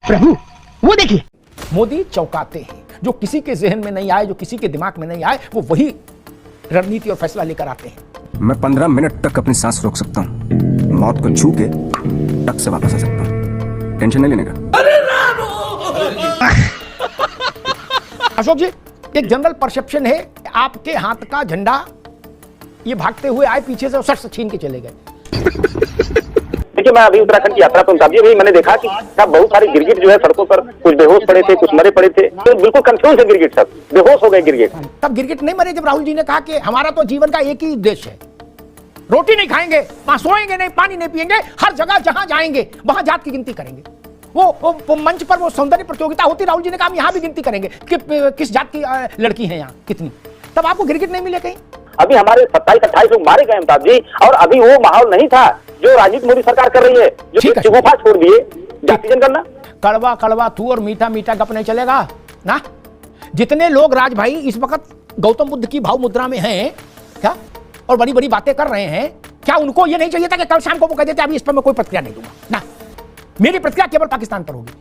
प्रभु वो देखिए, मोदी चौंकाते हैं। जो किसी के जहन में नहीं आए, जो किसी के दिमाग में नहीं आए, वो वही रणनीति और फैसला लेकर आते हैं। मैं 15 मिनट तक अपनी सांस रोक सकता हूँ, मौत को छू के टक से वापस आ सकता हूँ, टेंशन नहीं लेने का। अशोक जी, एक जनरल परसेप्शन है आपके हाथ का झंडा ये भागते हुए आए पीछे से और सर से छीन के चले गए। देखिए, मैं अभी उत्तराखंड की यात्रा पर अभी मैंने देखा कि सब बहुत सारे गिरगिट जो है सड़कों पर, कुछ बेहोश पड़े थे, कुछ मरे पड़े थे, तो बिल्कुल कंफ्यूज है गिरगिट, सब बेहोश हो गए गिरगिट। तब गिरगिट नहीं मरे जब राहुल जी ने कहा कि हमारा तो जीवन का एक ही उद्देश्य है, रोटी नहीं खाएंगे, वहां सोएंगे नहीं, पानी नहीं पिएंगे, हर जगह जहां जाएंगे वहां जात की गिनती करेंगे। वो मंच पर वो सौंदर्य प्रतियोगिता होती, राहुल जी ने कहा हम यहां भी गिनती करेंगे कि किस जात की लड़की है यहाँ कितनी। तब आपको गिरगिट नहीं मिले कहीं? अभी हमारे 27-28 लोग मारे गए अमिताभ जी, और अभी वो माहौल नहीं था जो राजनीति मोदी सरकार कर रही है, जो गुफा छोड़ दिए जाति जनगणना। कड़वा कड़वा तू और मीठा मीठा गप नहीं चलेगा ना। जितने लोग राज भाई इस वक्त गौतम बुद्ध की भाव मुद्रा में हैं क्या और बड़ी बड़ी बातें कर रहे हैं, क्या उनको ये नहीं चाहिए था कि कल शाम को वो कह देते अभी इस पर मैं कोई प्रतिक्रिया नहीं दूंगा ना, मेरी प्रतिक्रिया केवल पाकिस्तान पर होगी?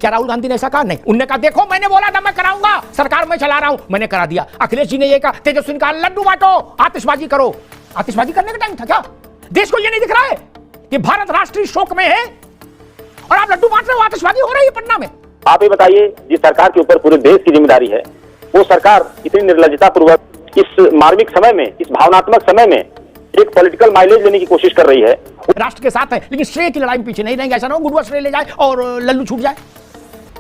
क्या राहुल गांधी ने ऐसा कहा? नहीं, उन्होंने कहा देखो मैंने बोला था मैं कराऊंगा, सरकार में चला रहा हूं, मैंने करा दिया। अखिलेश जी ने ये कहा, तेजस्वी ने कहा लड्डू बांटो, आतिशबाजी करो। आतिशबाजी करने का टाइम था क्या? देश को ये नहीं दिख रहा है कि भारत राष्ट्रीय शोक में है और आप लड्डू बांट रहे हो, आतिशबाजी हो रही है पटना में? आप ये बताइए, जिस सरकार के ऊपर पूरे देश की जिम्मेदारी है, वो सरकार इतनी निर्लजता पूर्वक इस मार्मिक समय में, इस भावनात्मक समय में एक पॉलिटिकल माइलेज लेने की कोशिश कर रही है। राष्ट्र के साथ है लेकिन श्रेय की लड़ाई में पीछे नहीं रहेंगे। ऐसा ना हो गुरुआ श्रेय ले जाए और लल्लू छूट जाए,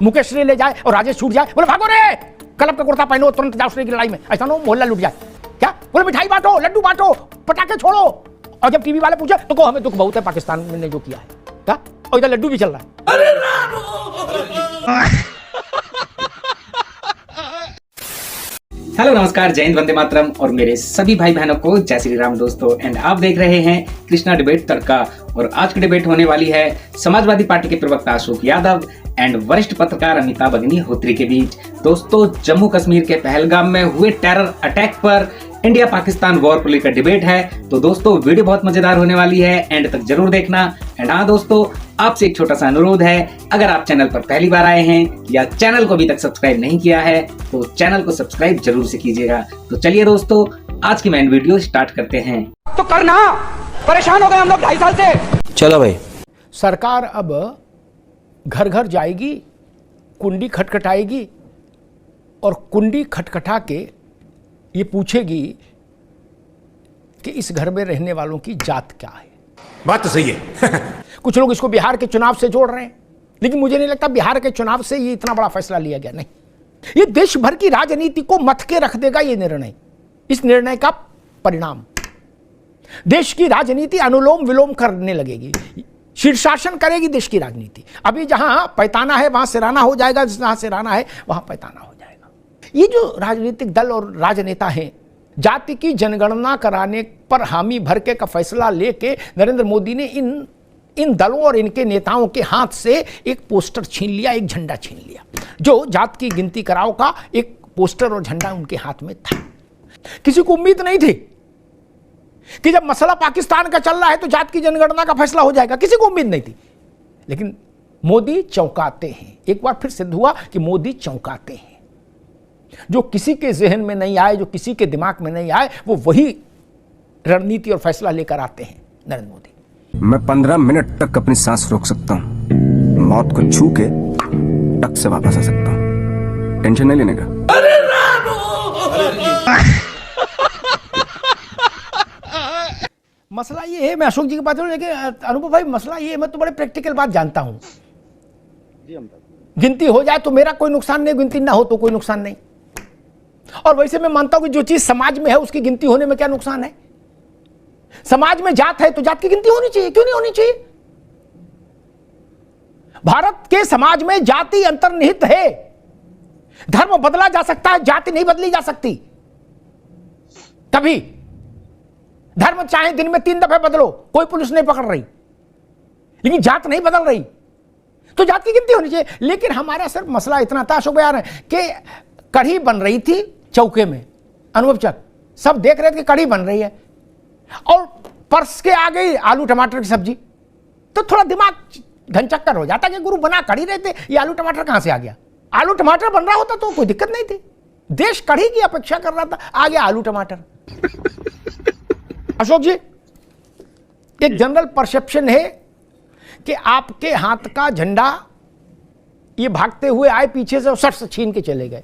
मुकेश श्रेय ले जाए और राजेश छूट जाए, बोले भागो रे कलब का कुर्ता पहनो तुरंत जाओ श्रेय की लड़ाई में। ऐसा ना हो मोहल्ला लूट जाए। क्या बोले मिठाई बांटो, लड्डू बांटो, पटाखे छोड़ो, और जब टीवी वाले पूछे तो को हमें दुख बहुत है पाकिस्तान ने जो किया है, क्या और इधर लड्डू भी चल रहा है। हेलो नमस्कार, जय हिंद, वंदे मातरम और मेरे सभी भाई बहनों को जय श्री राम दोस्तों। एंड आप देख रहे हैं कृष्णा डिबेट तड़का, और आज की डिबेट होने वाली है समाजवादी पार्टी के प्रवक्ता अशोक यादव एंड वरिष्ठ पत्रकार अमिताभ अग्निहोत्री के बीच। दोस्तों, जम्मू कश्मीर के पहलगाम में हुए टेरर अटैक पर इंडिया पाकिस्तान वॉर को लेकर डिबेट है। तो दोस्तों, वीडियो बहुत मजेदार होने वाली है, एंड तक जरूर देखना। एंड हाँ दोस्तों, आपसे एक छोटा सा अनुरोध है, अगर आप चैनल पर पहली बार आए हैं या चैनल को अभी तक सब्सक्राइब नहीं किया है तो चैनल को सब्सक्राइब जरूर से कीजिएगा। तो चलिए दोस्तों, आज की मेन वीडियो स्टार्ट करते हैं। तो करना, परेशान हो गए हम लोग 2.5 साल से। चलो भाई, सरकार अब घर घर जाएगी, कुंडी खटखटाएगी और कुंडी खटखटा के ये पूछेगी कि इस घर में रहने वालों की जात क्या है। बात तो सही है। कुछ लोग इसको बिहार के चुनाव से जोड़ रहे हैं, लेकिन मुझे नहीं लगता बिहार के चुनाव से ये इतना बड़ा फैसला लिया गया। नहीं, ये देश भर की राजनीति को मथ के रख देगा ये निर्णय। इस निर्णय का परिणाम देश की राजनीति अनुलोम विलोम करने लगेगी, शीर्षासन करेगी देश की राजनीति। अभी जहां पैताना है वहां सिराना हो जाएगा, जहां सिराना है वहां पैताना हो जाएगा। ये जो राजनीतिक दल और राजनेता हैं, जाति की जनगणना कराने पर हामी भर के का फैसला लेके नरेंद्र मोदी ने इन दलों और इनके नेताओं के हाथ से एक पोस्टर छीन लिया, एक झंडा छीन लिया। जो जात की गिनती कराओ का एक पोस्टर और झंडा उनके हाथ में था। किसी को उम्मीद नहीं थी कि जब मसला पाकिस्तान का चल रहा है तो जात की जनगणना का फैसला हो जाएगा, किसी को उम्मीद नहीं थी। लेकिन मोदी चौंकाते हैं। एक बार फिर सिद्ध हुआ कि मोदी चौंकाते हैं। जो किसी के जहन में नहीं आए, जो किसी के दिमाग में नहीं आए, वो वही रणनीति और फैसला लेकर आते हैं नरेंद्र मोदी। मैं 15 मिनट तक अपनी सांस रोक सकता हूँ, मौत को छू के टक से वापस आ सकता हूँ, टेंशन नहीं लेने का। मसला ये है, मैं अशोक जी की बात करूं, लेकिन अनुभव भाई मसला ये है, मैं तो बड़े प्रैक्टिकल बात जानता हूं। गिनती हो जाए तो मेरा कोई नुकसान नहीं, गिनती ना हो तो कोई नुकसान नहीं। और वैसे मैं मानता हूं कि जो चीज समाज में है उसकी गिनती होने में क्या नुकसान है। समाज में जात है तो जात की गिनती होनी चाहिए, क्यों नहीं होनी चाहिए? भारत के समाज में जाति अंतर्निहित है। धर्म बदला जा सकता है, जाति नहीं बदली जा सकती कभी। धर्म चाहे दिन में 3 दफे बदलो, कोई पुलिस नहीं पकड़ रही, लेकिन जात नहीं बदल रही, तो जात की गिनती होनी चाहिए। लेकिन हमारा सिर्फ मसला इतना था अशोक बयान कि कढ़ी बन रही थी चौके में, अनुभव चक सब देख रहे थे कि कढ़ी बन रही है, और पर्स के आ गई आलू टमाटर की सब्जी, तो थोड़ा दिमाग घन चक्कर हो जाता कि गुरु बना कढ़ी रहे थे, ये आलू टमाटर कहां से आ गया। आलू टमाटर बन रहा होता तो कोई दिक्कत नहीं थी, देश कढ़ी की अपेक्षा कर रहा था, आ गया आलू टमाटर। अशोक जी, एक जनरल परसेप्शन है कि आपके हाथ का झंडा ये भागते हुए आए पीछे से और सट से छीन के चले गए।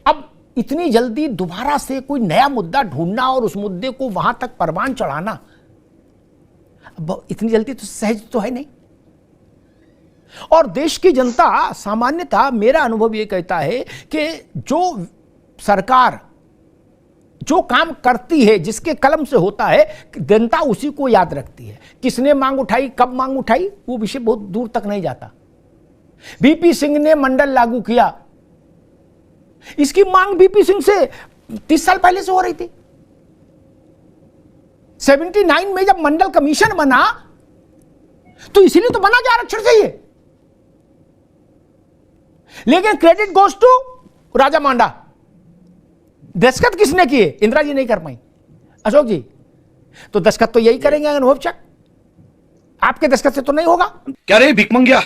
अब इतनी जल्दी दोबारा से कोई नया मुद्दा ढूंढना और उस मुद्दे को वहां तक परवान चढ़ाना इतनी जल्दी तो सहज तो है नहीं। और देश की जनता सामान्यतः, मेरा अनुभव यह कहता है कि जो सरकार जो काम करती है, जिसके कलम से होता है, जनता उसी को याद रखती है। किसने मांग उठाई, कब मांग उठाई, वो विषय बहुत दूर तक नहीं जाता। बीपी सिंह ने मंडल लागू किया, इसकी मांग बीपी सिंह से 30 साल पहले से हो रही थी। 79 में जब मंडल कमीशन बना तो इसीलिए तो बना कि आरक्षण चाहिए, लेकिन क्रेडिट गोज टू राजा मांडा। दस्तखत किसने किए, इंदिरा जी नहीं कर पाई। अशोक जी, तो दस्तखत तो यही करेंगे अनुभव चक, आपके दस्तखत से तो नहीं होगा। क्या रे भिकमंगिया।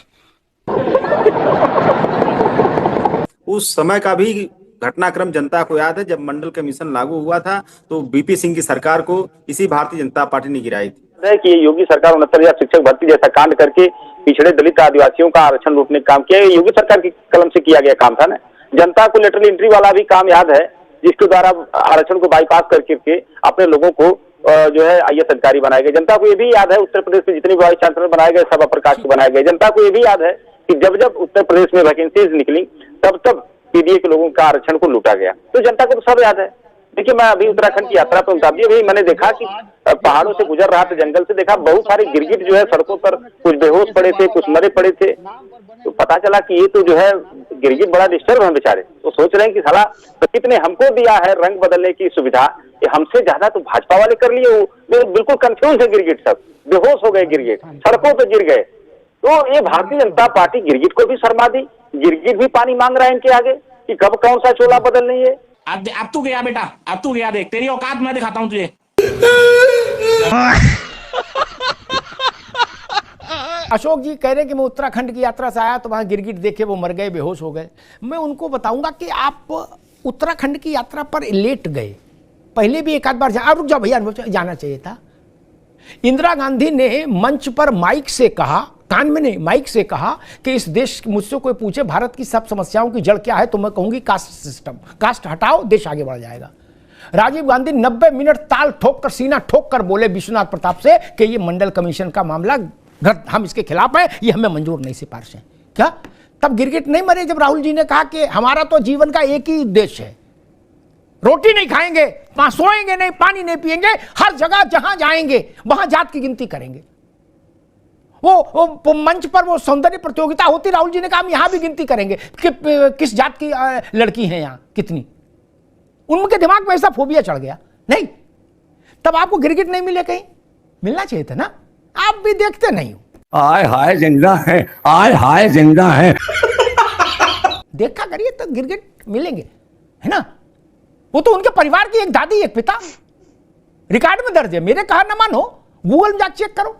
उस समय का भी घटनाक्रम जनता को याद है, जब मंडल कमीशन लागू हुआ था तो बीपी सिंह की सरकार को इसी भारतीय जनता पार्टी ने गिराई थी। है कि योगी सरकार 69,000 शिक्षक भर्ती जैसा कांड करके पिछड़े दलित आदिवासियों का आरक्षण लूटने का काम किया, योगी सरकार की कलम से किया गया काम था ना। जनता को लेटरल एंट्री वाला भी काम याद है, जिसके द्वारा आरक्षण को बाईपास करके अपने लोगों को जो है IAS अधिकारी बनाए गए। जनता को ये भी याद है, उत्तर प्रदेश में जितने वाइस चांसलर बनाए गए सब अपर कास्ट बनाए गए। जनता को ये भी याद है कि जब जब उत्तर प्रदेश में वैकेंसीज निकली तब पीडीए के लोगों का आरक्षण को लूटा गया। तो जनता को तो सब याद है। देखिए, मैं अभी उत्तराखंड की यात्रा पर उतार दी, अभी मैंने देखा कि पहाड़ों से गुजर रहा था, जंगल से देखा बहुत सारे गिरगिट जो है सड़कों पर, कुछ बेहोश पड़े थे, कुछ मरे पड़े थे। तो पता चला कि ये तो जो है गिरगिट बड़ा डिस्टर्ब है बेचारे। तो सोच रहे हैं कि साला प्रकृति ने हमको दिया है रंग बदलने की सुविधा, ये हमसे ज्यादा तो भाजपा वाले कर लिए। वो बिल्कुल कंफ्यूज है, गिरगिट सब बेहोश हो गए, गिरगिट सड़कों पर गिर गए। तो ये भारतीय जनता पार्टी गिरगिट को भी शर्मा दी, गिरगिट भी पानी मांग रहा है इनके आगे कि कब कौन सा चोला बदल नहीं है। अब तू गया बेटा, अब तू गया, देख तेरी औकात मैं दिखाता हूँ तुझे। अशोक जी कह रहे कि मैं उत्तराखंड की यात्रा से आया तो वहां गिरगिट देखे वो मर गए, बेहोश हो गए। मैं उनको बताऊंगा कि आप उत्तराखंड की यात्रा पर लेट गए, पहले भी एक आध बार रुक जाओ भैया, जाना चाहिए था। इंदिरा गांधी ने मंच पर माइक से कहा, कान में नहीं माइक से कहा कि इस देश, मुझसे कोई पूछे भारत की सब समस्याओं की जड़ क्या है तो मैं कहूंगी कास्ट सिस्टम, कास्ट हटाओ देश आगे बढ़ जाएगा। राजीव गांधी 90 मिनट ताल ठोक कर, सीना ठोक कर बोले विश्वनाथ प्रताप से कि ये मंडल कमीशन का मामला हम इसके खिलाफ हैं, ये हमें मंजूर नहीं, सिफारिश है। क्या तब गिरगिट नहीं मरे जब राहुल जी ने कहा कि हमारा तो जीवन का एक ही उद्देश्य है, रोटी नहीं खाएंगे, सोएंगे नहीं, पानी नहीं पिएंगे, हर जगह जहां जाएंगे वहां जात की गिनती करेंगे। वो मंच पर वो सौंदर्य प्रतियोगिता होती, राहुल जी ने कहा हम यहां भी गिनती करेंगे कि किस जात की लड़की है यहां कितनी। उनके दिमाग में ऐसा फोबिया चढ़ गया। नहीं, तब आपको गिरगिट नहीं मिले, कहीं मिलना चाहिए था ना, आप भी देखते नहीं हो। आय हाय जिंदा है, आय हाय जिंदा है। देखा करिए तो गिरगिट मिलेंगे, है ना। वो तो उनके परिवार की एक दादी एक पिता, रिकॉर्ड में दर्ज है। मेरे कहा ना मानो, गूगल में जाकर चेक करो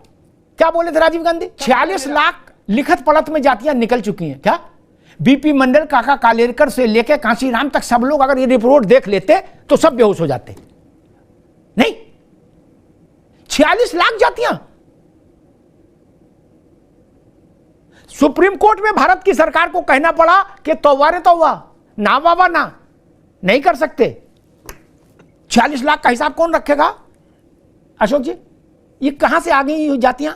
क्या बोले थे राजीव गांधी। 46 लाख लिखत पढ़त में जातियां निकल चुकी हैं। क्या बीपी मंडल, काका कालेरकर से लेकर कांशीराम तक सब लोग अगर ये रिपोर्ट देख लेते तो सब बेहोश हो जाते। नहीं, 46 लाख जातियां। सुप्रीम कोर्ट में भारत की सरकार को कहना पड़ा कि तौबा रे तौबा, ना बाबा ना, नहीं कर सकते। 46 लाख का हिसाब कौन रखेगा अशोक जी। ये कहां से आ गई जातियां?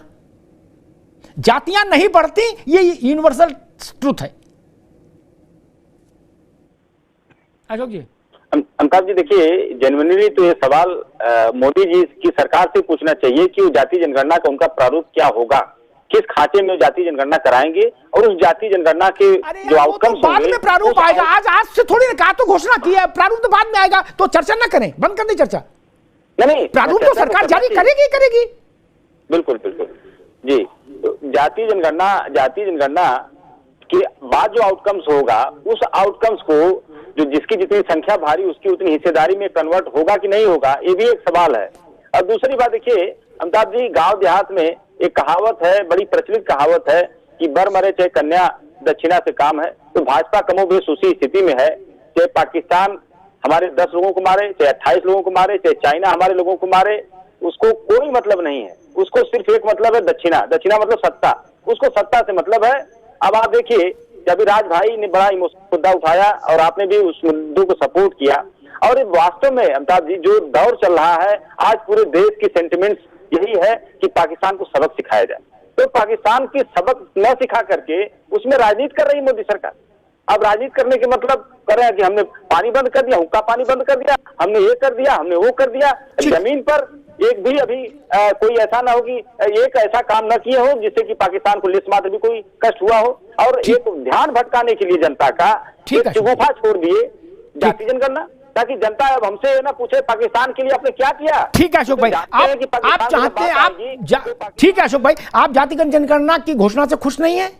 जातियां नहीं बढ़ती, ये यूनिवर्सल ट्रूथ है। अशोक जी, अमिताभ जी देखिए, जेन्युइनली तो ये सवाल मोदी जी की सरकार से पूछना चाहिए कि वो जाति जनगणना का उनका प्रारूप क्या होगा, किस खाते में जाति जनगणना कराएंगे, और उस जाति जनगणना के जो आउटकम्स बाद में प्रारूप आएगा। आज से थोड़ी कहा तो घोषणा की है, प्रारूप तो बाद में आएगा, तो चर्चा ना करें, बंद कर दी चर्चा। नहीं, प्रारूप तो सरकार जारी करेगी। बिल्कुल बिल्कुल जी। तो जाति जनगणना के बाद जो आउटकम्स होगा, उस आउटकम्स को जो जिसकी जितनी संख्या भारी उसकी उतनी हिस्सेदारी में कन्वर्ट होगा कि नहीं होगा, ये भी एक सवाल है। और दूसरी बात देखिए अमिताभ जी, गांव देहात में एक कहावत है, बड़ी प्रचलित कहावत है कि बर मरे चाहे कन्या दक्षिणा से काम है। तो भाजपा कमोबेश उसी स्थिति में है, चाहे पाकिस्तान हमारे 10 लोगों को मारे, चाहे 28 लोगों को मारे, चाहे चाइना हमारे लोगों को मारे, उसको कोई मतलब नहीं है। उसको सिर्फ एक मतलब है, दक्षिणा। दक्षिणा मतलब सत्ता, उसको सत्ता से मतलब है। अब आप देखिए, जब राज भाई ने बड़ा इमोशनल मुद्दा उठाया और आपने भी उस मुद्दे को सपोर्ट किया, और वास्तव में अमिताभ जी जो दौर चल रहा है आज पूरे देश की सेंटिमेंट्स यही है कि पाकिस्तान को सबक सिखाया जाए। तो पाकिस्तान की सबक न सिखा करके उसमें राजनीति कर रही मोदी सरकार। अब राजनीति करने के मतलब कर रहे हैं कि हमने पानी बंद कर दिया, हुक्का पानी बंद कर दिया, हमने ये कर दिया, हमने वो कर दिया। जमीन पर एक भी अभी कोई ऐसा ना हो कि एक ऐसा काम न किए हो जिससे कि पाकिस्तान को लेस मात्र भी कोई कष्ट हुआ हो। और एक ध्यान भटकाने के लिए जनता का एक चुगुफा छोड़ दिए जाति जनगणना, ताकि जनता अब हमसे ना पूछे पाकिस्तान के लिए आपने क्या किया। ठीक है अशोक भाई, आप चाहते हैं आप ठीक है अशोक भाई, आप जातिगत जनगणना की घोषणा से खुश नहीं है?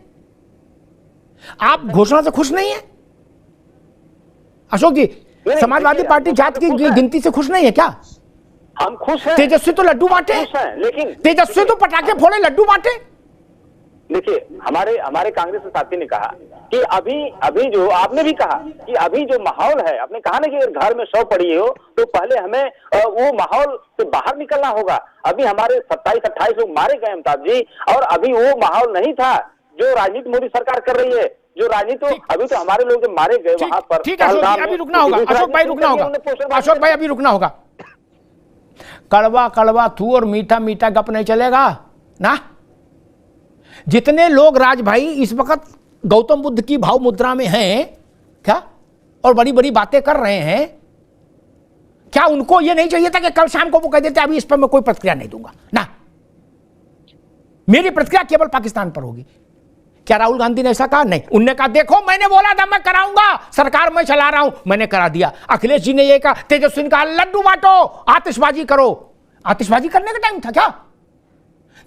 आप घोषणा से खुश नहीं है अशोक जी? समाजवादी पार्टी जात की गिनती से खुश नहीं है क्या? हम खुश हैं। तेजस्वी तो लड्डू बांटे, लेकिन तेजस्वी तो पटाखे फोड़े, लड्डू बांटे। देखिए, हमारे कांग्रेस के साथी ने कहा कि अभी जो आपने भी कहा कि अभी जो माहौल है, आपने कहा ना कि अगर घर में शव पड़ी हो तो पहले हमें वो माहौल से बाहर निकलना होगा। अभी हमारे 27-28 लोग मारे गए अमिताभ जी, और अभी वो माहौल नहीं था जो राजनीति मोदी सरकार कर रही है। जो राजनीति अभी तो हमारे लोग मारे गए वहां पर। ठीक है अभी रुकना होगा अशोक भाई, रुकना होगा अशोक भाई, अभी रुकना होगा। कड़वा कड़वा थू और मीठा मीठा गप नहीं चलेगा ना। जितने लोग राज भाई इस वक्त गौतम बुद्ध की भाव मुद्रा में हैं क्या, और बड़ी बड़ी बातें कर रहे हैं, क्या उनको यह नहीं चाहिए था कि कल शाम को वो कह देते अभी इस पर मैं कोई प्रतिक्रिया नहीं दूंगा ना, मेरी प्रतिक्रिया केवल पाकिस्तान पर होगी? क्या राहुल गांधी ने ऐसा कहा? नहीं, उनने कहा देखो मैंने बोला था मैं कराऊंगा, सरकार मैं चला रहा हूं, मैंने करा दिया। अखिलेश जी ने यह कहा, तेजस्वी ने कहा लड्डू बांटो, आतिशबाजी करो। आतिशबाजी करने का टाइम था क्या?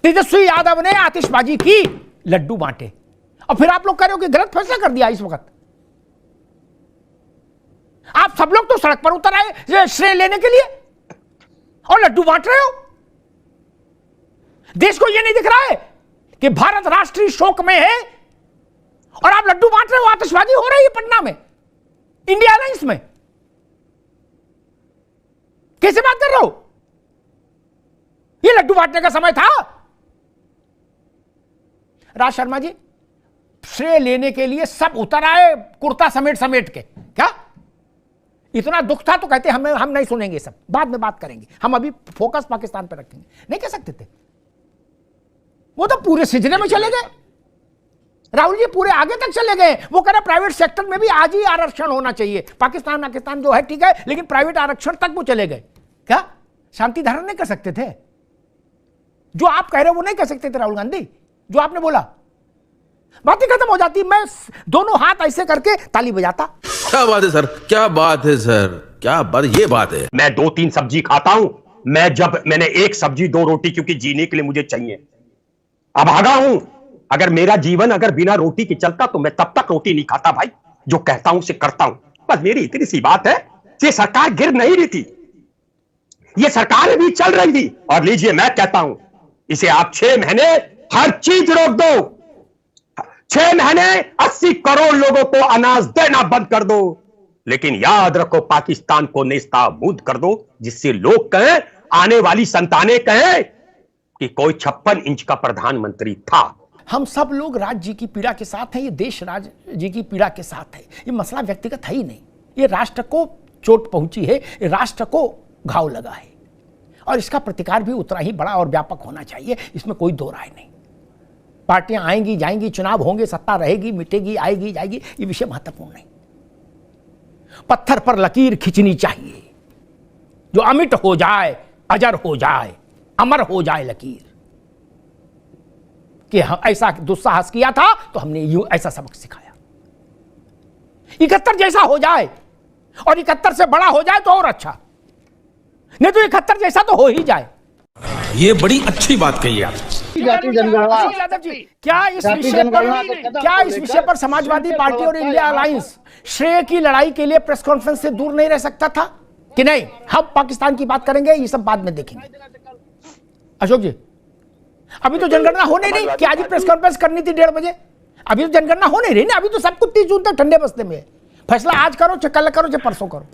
तेजस्वी यादव ने आतिशबाजी की, लड्डू बांटे, और फिर आप लोग कह रहे हो कि गलत फैसला कर दिया। इस वक्त आप सब लोग तो सड़क पर उतर आए श्रेय लेने के लिए और लड्डू बांट रहे हो। देश को यह नहीं दिख रहा है कि भारत राष्ट्रीय शोक में है और आप लड्डू बांट रहे हो? आतिशबाजी हो रही है पटना में, इंडिया अलायंस में। कैसे बात कर रहे हो? यह लड्डू बांटने का समय था? राज शर्मा जी, श्रेय लेने के लिए सब उतर आए कुर्ता समेट समेट के। क्या इतना दुख था तो कहते हम नहीं सुनेंगे, सब बाद में बात करेंगे, हम अभी फोकस पाकिस्तान पर रखेंगे। नहीं कह सकते थे? वो तो पूरे सिजने में चले गए। राहुल जी पूरे आगे तक चले गए। वो कह रहे प्राइवेट सेक्टर में भी आज ही आरक्षण होना चाहिए। पाकिस्तान जो है ठीक है, लेकिन प्राइवेट आरक्षण तक वो चले गए। क्या शांति धारण नहीं कर सकते थे? जो आप कह रहे हो वो नहीं कर सकते थे राहुल गांधी? जो आपने बोला बात ही खत्म हो जाती, मैं दोनों हाथ ऐसे करके ताली बजाता। क्या बात है सर, क्या बात है सर, क्या बात, ये बात है। मैं 2-3 सब्जी खाता हूं। मैंने एक सब्जी 2 रोटी, क्योंकि जीने के लिए मुझे चाहिए। अब आगा हूं, अगर मेरा जीवन अगर बिना रोटी के चलता तो मैं तब तक रोटी नहीं खाता भाई। जो कहता हूं उसे करता हूं, बस मेरी इतनी सी बात है। ये सरकार गिर नहीं रही थी, ये सरकार भी चल रही थी। और लीजिए मैं कहता हूं, इसे आप 6 महीने हर चीज रोक दो, 6 महीने 80 करोड़ लोगों को अनाज देना बंद कर दो, लेकिन याद रखो पाकिस्तान को नेस्ताभूत कर दो, जिससे लोग कहें, आने वाली संतानें कहें कि कोई 56 इंच का प्रधानमंत्री था। हम सब लोग राज्य जी की पीड़ा के साथ हैं, ये देश राज्य जी की पीड़ा के साथ है। ये मसला व्यक्तिगत है ही नहीं, ये राष्ट्र को चोट पहुंची है, ये राष्ट्र को घाव लगा है, और इसका प्रतिकार भी उतना ही बड़ा और व्यापक होना चाहिए, इसमें कोई दो राय नहीं। पार्टियां आएंगी जाएंगी, चुनाव होंगे, सत्ता रहेगी मिटेगी, आएगी जाएगी, ये विषय महत्वपूर्ण नहीं। पत्थर पर लकीर खींचनी चाहिए, जो अमिट हो जाए, अजर हो जाए, अमर हो जाए लकीर, कि हम ऐसा दुस्साहस किया था तो हमने यूं ऐसा सबक सिखाया। 71 जैसा हो जाए और 71 से बड़ा हो जाए तो और अच्छा, नहीं तो 71 जैसा तो हो ही जाए। ये बड़ी अच्छी बात कही आप। यादव जी, क्या इस विषय पर समाजवादी पार्टी और इंडिया अलायंस श्रेय की लड़ाई के लिए प्रेस कॉन्फ्रेंस से दूर नहीं रह सकता था कि नहीं? हम पाकिस्तान की बात करेंगे, ये सब बाद में देखेंगे। अशोक जी, अभी तो जनगणना हो नहीं रही कि आज ही प्रेस कॉन्फ्रेंस करनी थी 1:30 बजे। अभी तो जनगणना हो नहीं रही ना, अभी तो सब कुछ 30 जून तक ठंडे बस्ते में है। फैसला आज करो चाहे कल करो चाहे परसों करो,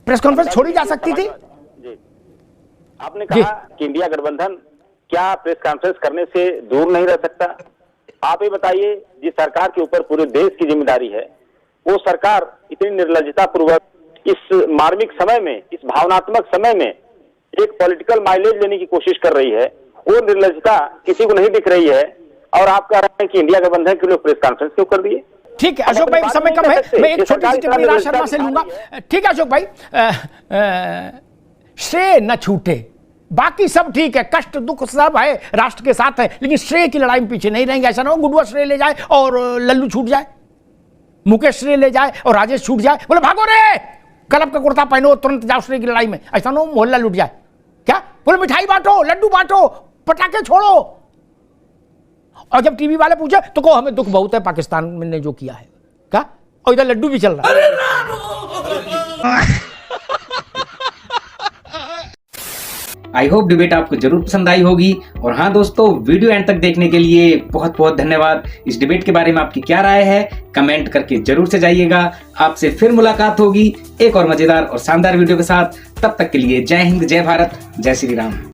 प्रेस कॉन्फ्रेंस छोड़ी जा सकती थी। जी, आपने कहा कि इंडिया गठबंधन क्या प्रेस कॉन्फ्रेंस करने से दूर नहीं रह सकता? आप ये बताइए, जिस सरकार के ऊपर पूरे देश की जिम्मेदारी है, वो सरकार इतनी निर्लज्जता पूर्वक इस मार्मिक समय में, इस भावनात्मक समय में एक पॉलिटिकल माइलेज लेने की कोशिश कर रही है, वो निर्लज्जता किसी को नहीं दिख रही है, और आप कह रहे हैं कि इंडिया गठबंधन के लोग प्रेस कॉन्फ्रेंस क्यों कर दिए? ठीक है अशोक भाई, समय कम है, मैं एक छोटी सी टिप्पणी राज शर्मा से लूंगा। ठीक है अशोक भाई, श्रेय न छूटे, बाकी सब ठीक है, कष्ट दुख सब है, राष्ट्र के साथ है, लेकिन श्रेय की लड़ाई में पीछे नहीं रहेंगे। ऐसा ना हो गुडुआ श्रेय ले जाए और लल्लू छूट जाए, मुकेश श्रेय ले जाए और राजेश छूट जाए, बोले भागो रे कलब का कुर्ता पहनो तुरंत जाओ श्रेय की लड़ाई में। ऐसा ना हो मोहल्ला लूट जाए, क्या बोले मिठाई बांटो, लड्डू बांटो, पटाखे छोड़ो, और जब टीवी वाले पूछे तो कहो हमें दुख बहुत है पाकिस्तान ने जो किया है, क्या, और इधर लड्डू भी चल रहा है। आई होप डिबेट आपको जरूर पसंद आई होगी। और हाँ दोस्तों, वीडियो एंड तक देखने के लिए बहुत बहुत धन्यवाद। इस डिबेट के बारे में आपकी क्या राय है कमेंट करके जरूर से जाइएगा। आपसे फिर मुलाकात होगी एक और मजेदार और शानदार वीडियो के साथ। तब तक के लिए जय हिंद, जय भारत, जय श्री राम।